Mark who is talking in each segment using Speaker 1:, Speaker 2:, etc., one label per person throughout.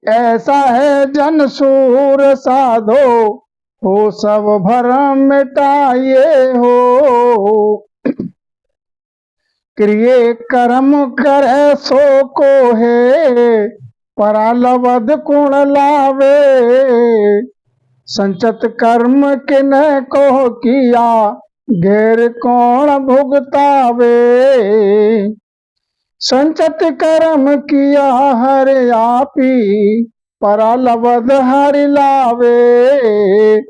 Speaker 1: ऐसा है जन सूर साधो, हो सब भरम मिटाइए हो। क्रिय कर्म करे सो को है, परालवद कुण लावे। संचत कर्म किन को किया, घेर कौन भुगतावे। संचत कर्म किया हर आपी, परालवद हरि लावे।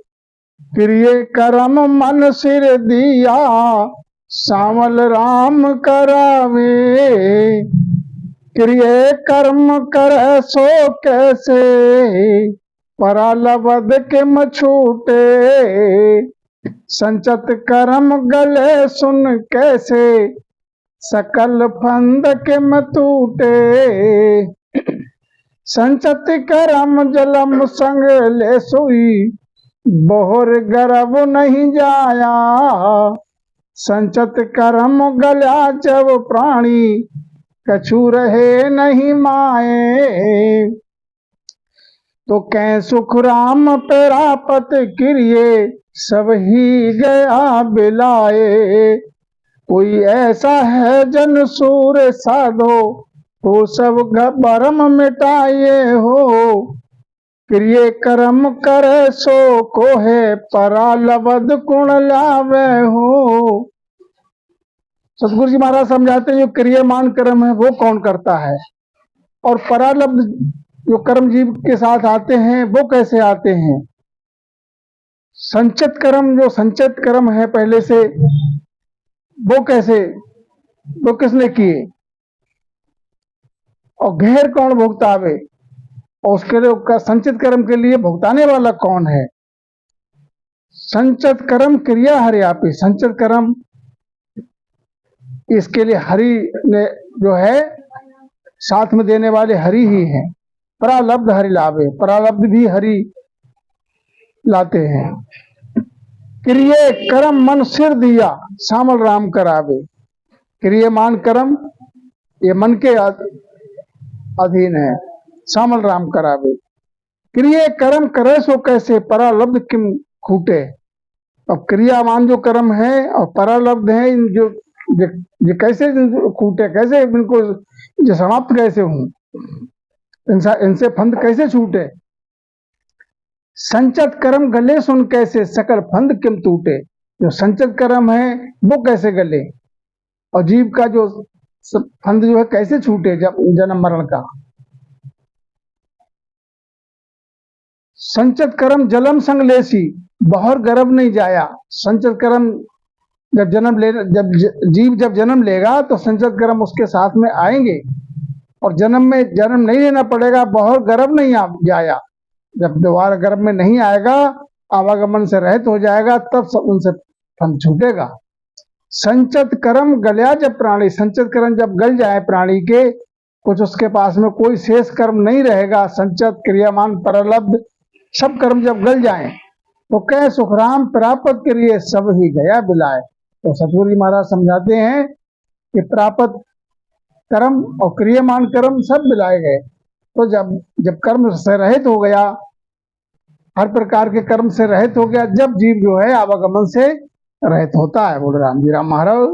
Speaker 1: क्रिय कर्म मन सिर दिया, सावल राम करावे। क्रिय कर्म कर सो कैसे, परालवद के मछूटे। संचत कर्म गले सुन कैसे, सकल फंद के मतूटे। संचत कर्म जलम संग ले सोई, बोहर गर्भ नहीं जाया। संचत कर्म गल्या जब प्राणी, कछु रहे नहीं माए। तो कै सुख राम प्रापत किरिए, सब ही गया बिलाए। कोई ऐसा है जन सूर साधो, हो सब भरम मिटाए हो। क्रिय कर्म करे सो को है, परालवद कुण लावे हो। सतगुरु जी महाराज समझाते हैं जो क्रियमान कर्म है वो कौन करता है, और परालब्ध जो कर्म जीव के साथ आते हैं वो कैसे आते हैं। संचित कर्म जो संचित कर्म है पहले से, वो कैसे, वो किसने किए, और घेर कौन भुगतावे, और उसके लिए संचित कर्म के लिए भुगताने वाला कौन है। संचित कर्म क्रिया हरि आपी, संचित कर्म इसके लिए हरि ने जो है साथ में देने वाले हरि ही हैं। परालब्ध हरि लावे, परालब्ध भी हरि लाते हैं। क्रिय कर्म मन सिर दिया, सामल राम करावे। क्रियमान कर्म ये मन के अधीन है, सामल राम करावे। क्रिय कर्म करे सो कैसे, परालब्ध किम खूटे। अब क्रियामान जो कर्म है और परालब्ध है, इन जो ये कैसे खूटे, कैसे इनको जो समाप्त कैसे हूं, इनसे फंद कैसे छूटे। संचित कर्म गले सुन कैसे, सकल फंद किम टूटे। जो संचित कर्म है वो कैसे गले, और जीव का जो फंद जो है कैसे छूटे जब जन्म मरण का। संचित कर्म जलम संग लेसी, बहुत गर्भ नहीं जाया। संचित कर्म जब जीव जब जन्म लेगा तो संचित कर्म उसके साथ में आएंगे, और जन्म में जन्म नहीं लेना पड़ेगा, बहुत गर्भ नहीं जाया। जब दोबारा गर्भ में नहीं आएगा, आवागमन से रहित हो जाएगा, तब सब उनसे फंद छूटेगा। संचित कर्म गल्या जब प्राणी, संचित कर्म जब गल जाए प्राणी के, कुछ उसके पास में कोई शेष कर्म नहीं रहेगा। संचित क्रियामान परलब्ध सब कर्म जब गल जाए, तो कह सुखराम प्राप्त करिए, सब ही गया बिलाए। तो सतगुरु जी महाराज समझाते हैं कि प्राप्त कर्म और क्रियमान कर्म सब बिलाए गए। तो जब कर्म से रहित हो गया, हर प्रकार के कर्म से रहित हो गया, जब जीव जो है आवागमन से रहित होता है। बोल राम जी राम महाराज।